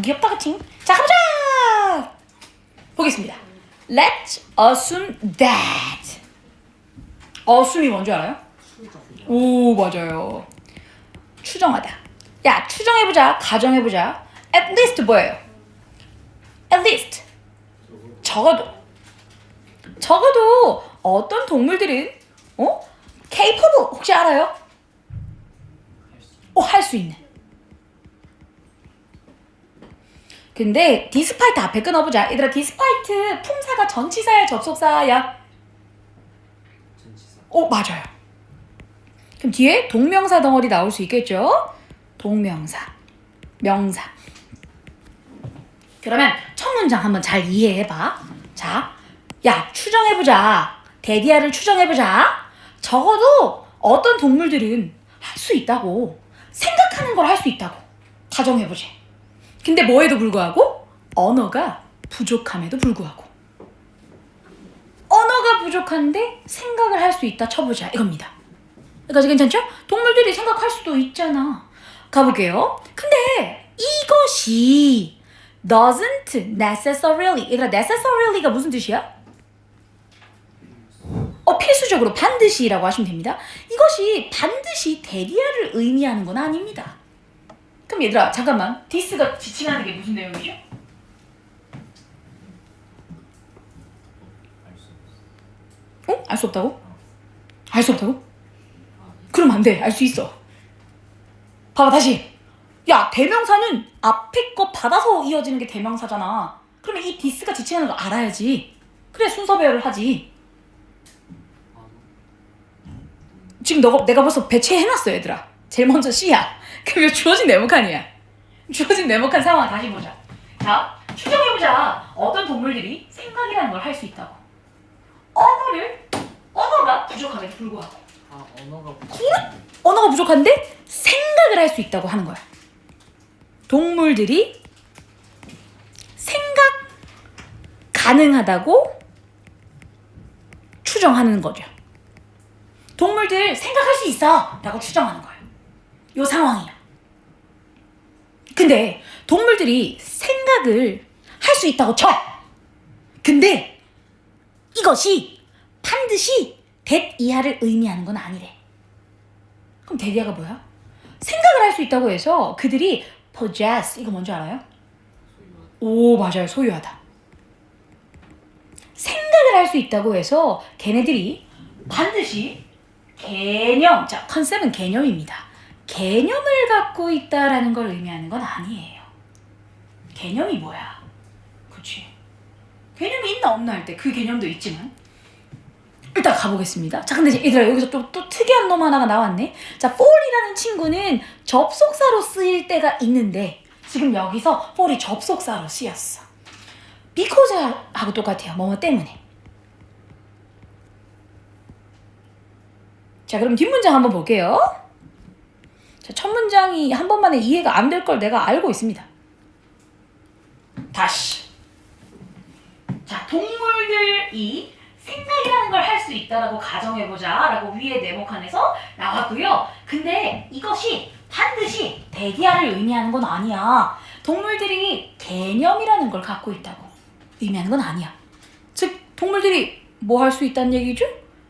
귀엽다 그치? 자 가보자. 보겠습니다. Let's assume that. assume이 뭔지 알아요? 오 맞아요. 추정하다. 야 추정해보자. 가정해보자. At least 뭐예요? At least 적어도 어떤 동물들은 capable 혹시 알아요? 할 수 있는. 근데 despite 앞에 끊어보자. 얘들아 despite 품사가 전치사야 접속사야? 전치사. 맞아요. 그럼 뒤에 동명사 덩어리 나올 수 있겠죠? 동명사, 명사. 그러면 첫 문장 한번 잘 이해해봐. 자, 야 추정해보자. 데디아를 추정해보자. 적어도 어떤 동물들은 할 수 있다고. 생각하는 걸 할 수 있다고. 가정해보지. 근데 뭐에도 불구하고 언어가 부족함에도 불구하고 언어가 부족한데 생각을 할 수 있다 쳐보자 이겁니다. 여기까지 괜찮죠? 동물들이 생각할 수도 있잖아. 가볼게요. 근데 이것이 doesn't necessarily 얘들아 necessarily가 무슨 뜻이야? 필수적으로 반드시라고 하시면 됩니다. 이것이 반드시 대리아를 의미하는 건 아닙니다. 그럼 얘들아 잠깐만 this가 지칭하는 게 무슨 내용이죠? 알 수 없다고? 알 수 없다고? 그럼 안 돼. 알 수 있어. 봐봐 다시. 야 대명사는 앞에 거 받아서 이어지는 게 대명사잖아. 그러면 이 this가 지칭하는 거 알아야지. 그래 순서 배열을 하지. 지금 내가 벌써 배치해놨어 얘들아. 제일 먼저 C야. 그럼 이거 주어진 네모칸이야. 주어진 네모칸 상황 다시 보자. 자, 추정해보자. 어떤 동물들이 생각이라는 걸 할 수 있다고. 언어가 부족함에도 불구하고. 언어가 부족한데 생각을 할 수 있다고 하는 거야. 동물들이 생각 가능하다고 추정하는 거죠. 동물들 생각할 수 있어 라고 추정하는 거예요. 요 상황이야. 근데 동물들이 생각을 할 수 있다고 쳐. 근데 이것이 반드시 that 이하를 의미하는 건 아니래. 그럼 that 이하가 뭐야? 생각을 할 수 있다고 해서 그들이 possess 이거 뭔지 알아요? 오 맞아요. 소유하다. 생각을 할 수 있다고 해서 걔네들이 반드시 개념, 자 컨셉은 개념입니다. 개념을 갖고 있다라는 걸 의미하는 건 아니에요. 개념이 뭐야? 그치? 개념이 있나 없나 할 때 그 개념도 있지만 일단 가보겠습니다. 자 근데 얘들아 여기서 또 특이한 놈 하나가 나왔네. 자 fall이라는 친구는 접속사로 쓰일 때가 있는데 지금 여기서 fall이 접속사로 쓰였어. because하고 똑같아요. 뭐뭐 때문에. 자 그럼 뒷문장 한번 볼게요. 자, 첫 문장이 한 번만에 이해가 안 될 걸 내가 알고 있습니다. 다시. 자 동물들이 생각이라는 걸 할 수 있다라고 가정해보자 라고 위에 네모칸에서 나왔고요. 근데 이것이 반드시 대기하를 의미하는 건 아니야. 동물들이 개념이라는 걸 갖고 있다고 의미하는 건 아니야. 즉 동물들이 뭐 할 수 있다는 얘기죠?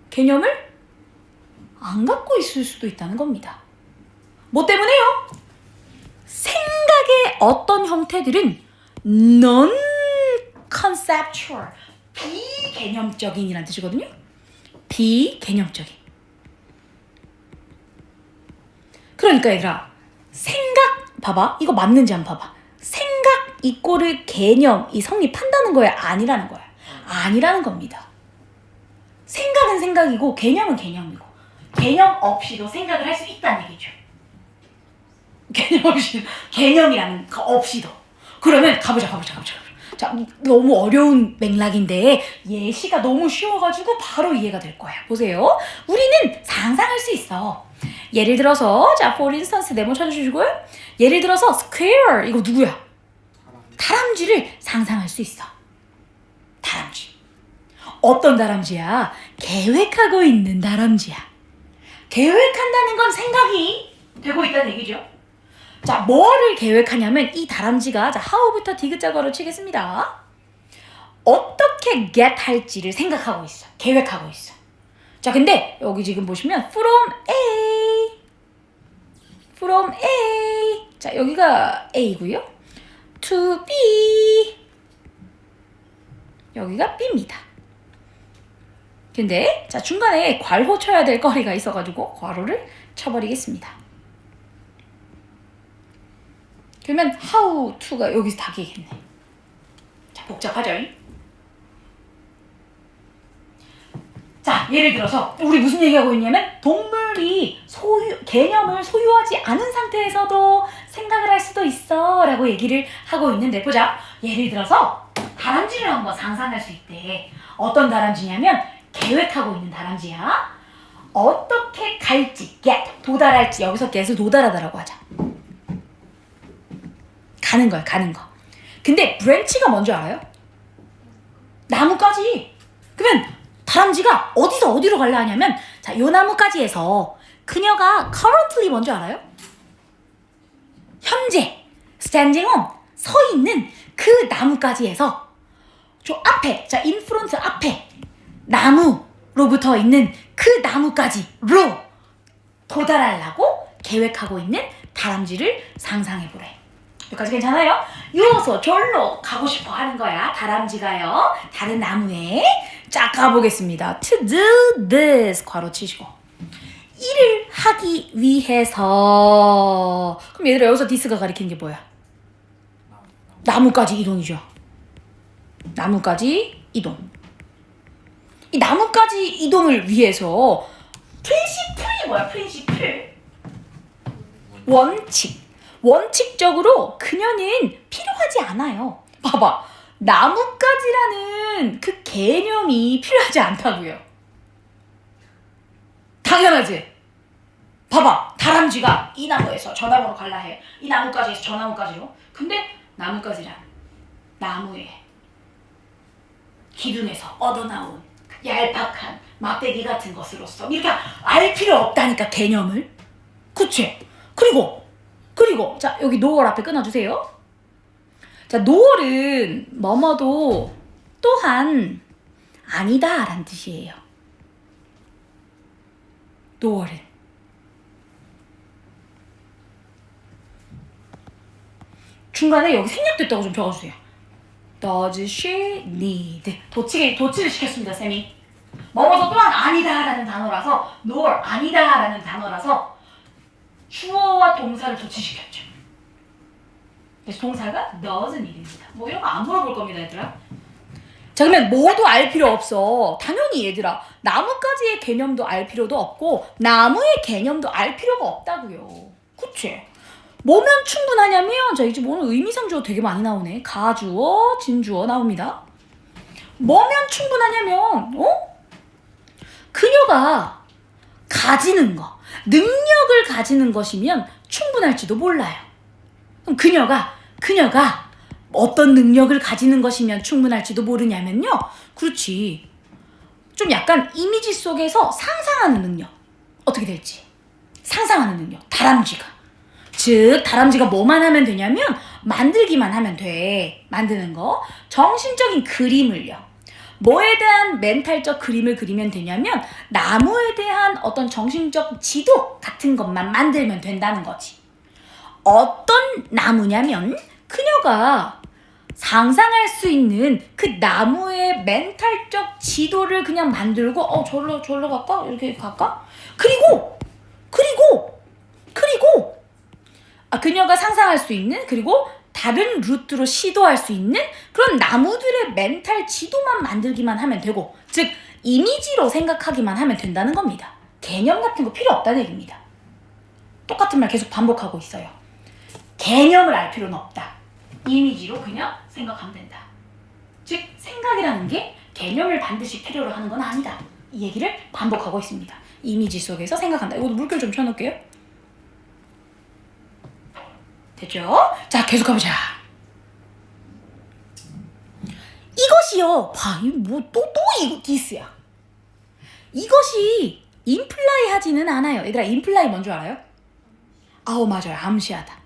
개념을 안 갖고 있을 수도 있다는 겁니다. 뭐 때문에요? 생각의 어떤 형태들은 non-conceptual, 비개념적인이라는 뜻이거든요. 비개념적인. 그러니까 얘들아 생각 봐봐. 이거 맞는지 한번 봐봐. 생각 이꼬르 개념이 성립한다는 거야? 아니라는 거야? 아니라는 겁니다. 생각은 생각이고 개념은 개념이고 개념 없이도 생각을 할 수 있다는 얘기죠. 개념 없이 개념이라는 거 없이도. 그러면 가보자. 자 너무 어려운 맥락인데 예시가 너무 쉬워가지고 바로 이해가 될 거야. 보세요. 우리는 상상할 수 있어. 예를 들어서 자 for instance 네모 찾아주시고요. 예를 들어서 square 이거 누구야? 다람쥐를 상상할 수 있어. 다람쥐. 어떤 다람쥐야? 계획하고 있는 다람쥐야. 계획한다는 건 생각이 되고 있다는 얘기죠. 자, 뭐를 계획하냐면 이 다람쥐가 자, how부터 디귿자가로 치겠습니다. 어떻게 get 할지를 생각하고 있어. 계획하고 있어. 자, 근데 여기 지금 보시면 from A. 자, 여기가 A고요. to B. 여기가 B입니다. 근데 자, 중간에 괄호 쳐야 될 거리가 있어가지고 괄호를 쳐버리겠습니다. 그러면 how to가 여기서 닫히겠네. 자, 복잡하죠? 자, 예를 들어서 우리 무슨 얘기하고 있냐면 동물이 개념을 소유하지 않은 상태에서도 생각을 할 수도 있어 라고 얘기를 하고 있는데 보자. 예를 들어서 다람쥐를 한번 상상할 수 있대. 어떤 다람쥐냐면 계획하고 있는 다람쥐야. 어떻게 갈지, 도달할지. 여기서 get을 도달하다라고 하자. 가는 거야, 가는 거. 근데 branch가 뭔지 알아요? 나무까지. 그러면 다람쥐가 어디서 어디로 갈려 하냐면 자, 요 나무까지에서 그녀가 currently 뭔지 알아요? 현재 standing on 서 있는 그 나무까지에서 저 앞에 자, in front 앞에 나무로부터 있는 그 나무까지로 도달하려고 계획하고 있는 다람쥐를 상상해보래. 여기까지 괜찮아요? 요서 절로 가고 싶어 하는 거야. 다람쥐가요. 다른 나무에 쫙 가보겠습니다. To do this 괄호 치시고 일을 하기 위해서 그럼 얘들아 여기서 this가 가리키는 게 뭐야? 나무까지 이동이죠. 나무까지 이동. 이 나무까지 이동을 위해서 프린시플이 뭐야? 프린시플 원칙적으로 그녀는 필요하지 않아요. 봐봐. 나무까지라는 그 개념이 필요하지 않다고요. 당연하지? 봐봐. 다람쥐가 이 나무에서 저 나무로 갈라 해. 이 나무까지에서 저 나무까지로. 근데 나무까지란 나무의 기둥에서 얻어나온 얄팍한 막대기 같은 것으로서 이렇게 알 필요 없다니까 개념을. 그치? 그리고 자, 여기 노얼 앞에 끊어주세요. 자, 노얼은 뭐뭐도 또한 아니다 라는 뜻이에요. 노얼은 중간에 여기 생략됐다고 좀 적어주세요. Does she need 도치를 시켰습니다, 쌤이. 뭐뭐도 또한 아니다 라는 단어라서 nor 아니다 라는 단어라서 주어와 동사를 도치시켰죠. 그래서 동사가 doesn't need입니다. 뭐 이런 거 안 물어볼 겁니다, 얘들아. 자, 그러면 뭐도 알 필요 없어. 당연히 얘들아, 나무까지의 개념도 알 필요도 없고 나무의 개념도 알 필요가 없다고요. 그치? 뭐면 충분하냐면 자, 이제 오늘 의미상 주어 되게 많이 나오네. 가주어, 진주어 나옵니다. 뭐면 충분하냐면 그녀가 가지는 거, 능력을 가지는 것이면 충분할지도 몰라요. 그럼 그녀가 어떤 능력을 가지는 것이면 충분할지도 모르냐면요. 그렇지. 좀 약간 이미지 속에서 상상하는 능력. 어떻게 될지. 상상하는 능력. 다람쥐가. 즉 다람쥐가 뭐만 하면 되냐면 만들기만 하면 돼. 만드는 거. 정신적인 그림을요. 뭐에 대한 멘탈적 그림을 그리면 되냐면 나무에 대한 어떤 정신적 지도 같은 것만 만들면 된다는 거지. 어떤 나무냐면 그녀가 상상할 수 있는 그 나무의 멘탈적 지도를 그냥 만들고 저리로 갈까? 이렇게 갈까? 그리고 그녀가 상상할 수 있는 그리고 다른 루트로 시도할 수 있는 그런 나무들의 멘탈 지도만 만들기만 하면 되고 즉 이미지로 생각하기만 하면 된다는 겁니다. 개념 같은 거 필요 없다는 얘기입니다. 똑같은 말 계속 반복하고 있어요. 개념을 알 필요는 없다. 이미지로 그냥 생각하면 된다. 즉 생각이라는 게 개념을 반드시 필요로 하는 건 아니다. 이 얘기를 반복하고 있습니다. 이미지 속에서 생각한다. 이것도 물결 좀 쳐놓을게요. 됐죠? 자, 계속 가보자. 이것이요. 봐, 이거 이거 디스야. 이것이 임플라이 하지는 않아요. 얘들아, 임플라이 뭔 줄 알아요? 맞아요. 암시하다.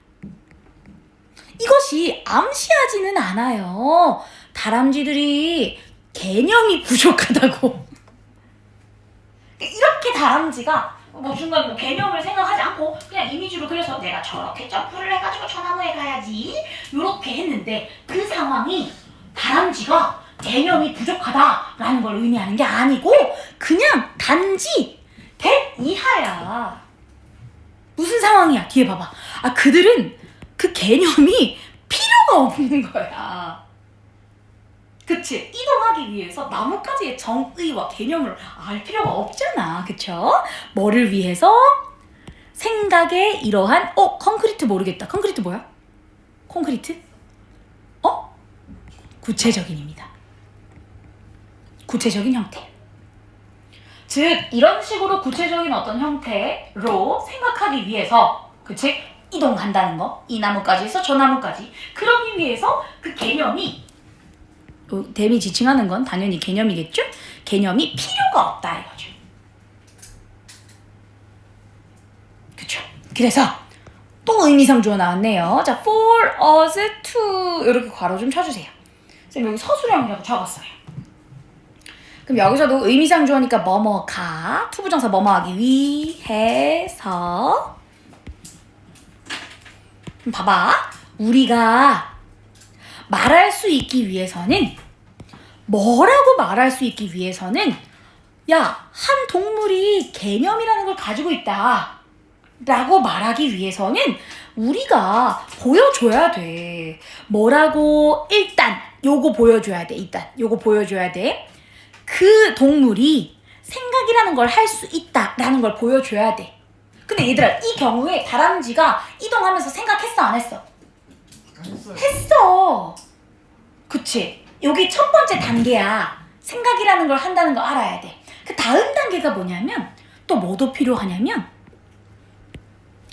이것이 암시하지는 않아요. 다람쥐들이 개념이 부족하다고. 이렇게 다람쥐가 뭐 중간 뭐 개념을 생각하지 않고 그냥 이미지로 그려서 내가 저렇게 점프를 해가지고 저 나무에 가야지 이렇게 했는데 그 상황이 다람쥐가 개념이 부족하다라는 걸 의미하는 게 아니고 그냥 단지 100 이하야. 무슨 상황이야? 뒤에 봐봐. 아, 그들은 그 개념이 필요가 없는 거야. 그치? 이동하기 위해서 나뭇가지의 정의와 개념을 알 필요가 없잖아. 그쵸? 뭐를 위해서? 생각의 이러한 콘크리트 모르겠다. 콘크리트 뭐야? 콘크리트? 구체적인입니다. 구체적인 형태. 즉 이런 식으로 구체적인 어떤 형태로 생각하기 위해서, 그치? 이동한다는 거. 이 나무까지에서 저 나무까지. 그러기 위해서 그 개념이, 댐이 지칭하는 건 당연히 개념이겠죠? 개념이 필요가 없다 이거죠. 그쵸? 그래서 또 의미상주어 나왔네요. 자, for us to 이렇게 괄호 좀 쳐주세요. 선생님 여기 서술형이라고 적었어요. 그럼 여기서도 의미상주어니까 뭐뭐가, 투부정사 뭐뭐하기 위해서. 그럼 봐봐. 우리가 말할 수 있기 위해서는, 뭐라고 말할 수 있기 위해서는, 야, 한 동물이 개념이라는 걸 가지고 있다 라고 말하기 위해서는 우리가 보여줘야 돼. 뭐라고? 일단 요거 보여줘야 돼. 요거 보여줘야 돼. 그 동물이 생각이라는 걸 할 수 있다라는 걸 보여줘야 돼. 근데 얘들아, 이 경우에 다람쥐가 이동하면서 생각했어, 안 했어? 했어. 그치? 여기 첫 번째 단계야. 생각이라는 걸 한다는 거 알아야 돼. 그 다음 단계가 뭐냐면, 또 뭐도 필요하냐면,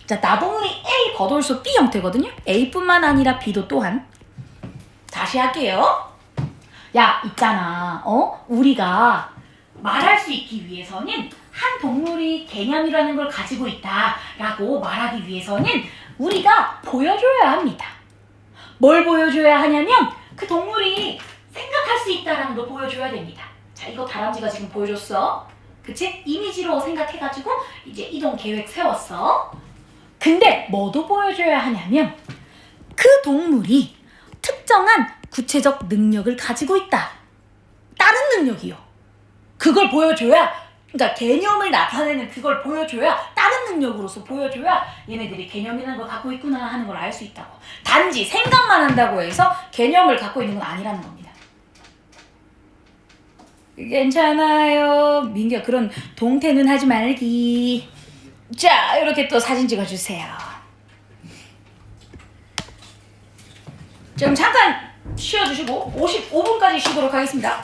자, 나동물이 A 겉올소 B 형태거든요. A뿐만 아니라 B도 또한. 다시 할게요. 야, 있잖아. 우리가 말할 수 있기 위해서는 한 동물이 개념이라는 걸 가지고 있다라고 말하기 위해서는 우리가 보여줘야 합니다. 뭘 보여줘야 하냐면 그 동물이 생각할 수 있다라는 걸 보여줘야 됩니다. 자, 이거 다람쥐가 지금 보여줬어. 그치? 이미지로 생각해가지고 이제 이동 계획 세웠어. 근데 뭐도 보여줘야 하냐면 그 동물이 특정한 구체적 능력을 가지고 있다. 다른 능력이요. 그걸 보여줘야, 그러니까 개념을 나타내는 그걸 보여줘야, 다른 능력으로서 보여줘야 얘네들이 개념이라는 걸 갖고 있구나 하는 걸 알 수 있다고. 단지 생각만 한다고 해서 개념을 갖고 있는 건 아니라는 겁니다. 괜찮아요. 민규야, 그런 동태는 하지 말기. 자, 이렇게 또 사진 찍어주세요. 지금 잠깐 쉬어주시고 55분까지 쉬도록 하겠습니다.